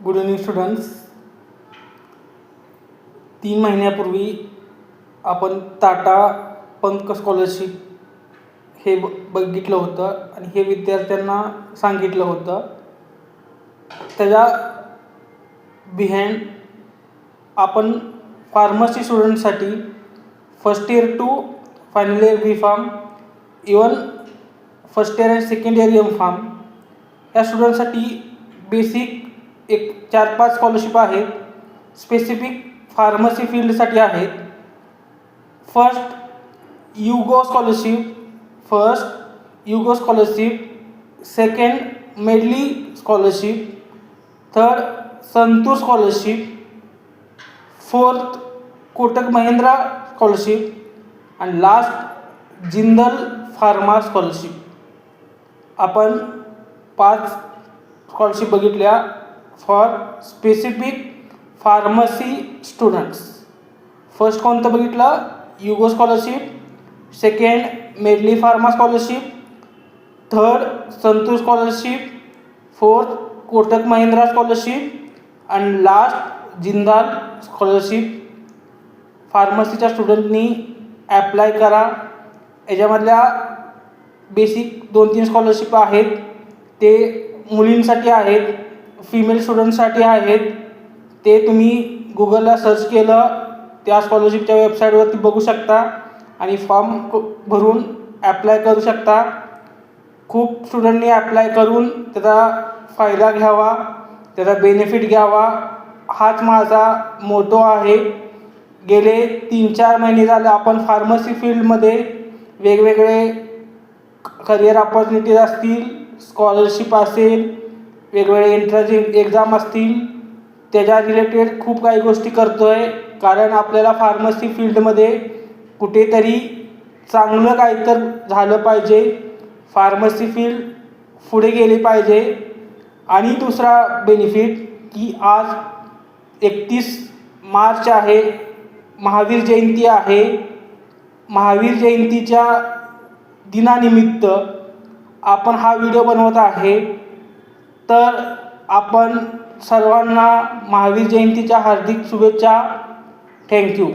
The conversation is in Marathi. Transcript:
Good evening students. 3 महिन्यापूर्वी आपण टाटा पंक स्कॉलरशिप हे बघितलं होतं आणि हे विद्यार्थ्यांना सांगितलं होतं. त्याच्या बिहाइंड आपण फार्मसी स्टुडंटसाठी first year to final year B pharm, even first year आणि सेकंड इयर एम फार्म या स्टुडंटसाठी बेसिक एक 4-5 स्कॉलरशिप आहेत. स्पेसिफिक फार्मसी फील्डसाठी आहेत. First UGo scholarship, second Medley scholarship, third Santoor scholarship, fourth Kotak Mahindra scholarship आणि लास्ट जिंदल फार्मा स्कॉलरशिप. आपण 5 स्कॉलरशिप बघितल्या for specific pharmacy students. First कोणतं बघितलं? UGo scholarship, second Medley pharma scholarship, third Santoor scholarship, fourth Kotak Mahindra scholarship आणि लास्ट जिंदाल स्कॉलरशिप. फार्मसीच्या स्टुडंटनी ॲप्लाय करा. याच्यामधल्या बेसिक 2-3 स्कॉलरशिप आहेत. ते मुलींसाठी आहेत, फिमेल स्टुडंटसाठी आहेत. ते तुम्ही गुगलला सर्च केलं त्या स्कॉलरशिपच्या वेबसाईटवरती बघू शकता आणि फॉर्म भरून ॲप्लाय करू शकता. खूप स्टुडंटनी ॲप्लाय करून त्याचा फायदा घ्यावा, त्याचा बेनिफिट घ्यावा, हाच माझा मोटो आहे. गेले 3-4 महिने झाले आपण फार्मसी फील्डमध्ये वेगवेगळे करिअर ऑपॉर्च्युनिटीज असतील, स्कॉलरशिप असेल, वेगवेगळे एंट्रन्स एक्झाम असतील, त्याच्या रिलेटेड खूप काही गोष्टी करतो आहे. कारण आपल्याला फार्मसी फील्डमध्ये कुठेतरी चांगलं काहीतर झालं पाहिजे, फार्मसी फील्ड पुढे गेली पाहिजे. आणि दुसरा बेनिफिट की आज 31 मार्च आहे, महावीर जयंती आहे. महावीर जयंतीच्या दिनानिमित्त आपण हा व्हिडिओ बनवत आहे. तर आपण सर्वांना महावीर जयंतीच्या हार्दिक शुभेच्छा. थँक्यू.